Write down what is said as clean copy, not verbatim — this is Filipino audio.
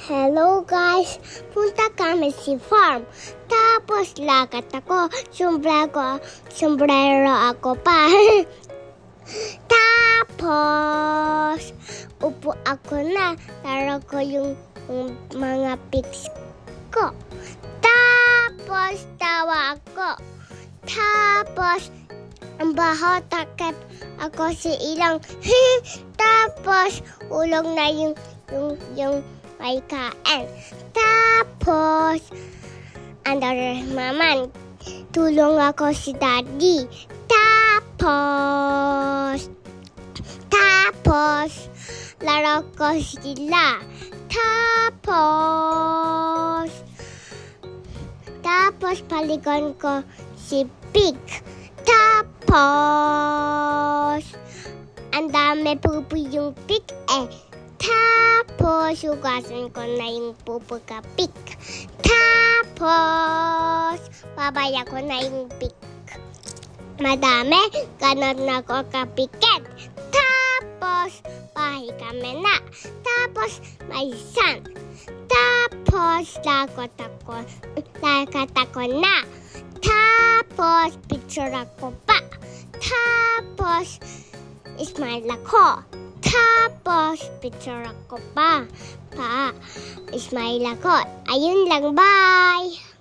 Hello guys, punta kami si farm. Tapos lakat ako, sombrero ako pa. Tapos upo ako na, taro ko yung mga pics ko. Tapos tawa ako. Tapos ang baho, takip ako si ilang. Tapos ulong na yung may kain. Tapos under maman, tulong ako si daddy. Tapos laro ko sila. Tapos paligon ko si pig. Tapos ang dami pupo yung pig Tapos hugasan ko na yung pupo ka pig. Tapos babaya ko na yung pig. Madami, ganon na ko kapiket. Tapos bahay kami na. Tapos may sun. Tapos lakat ako na. Tapos picture ako pa. Tapos smile ako. Tapos picture ako pa. Smile ako. Ayun lang, bye!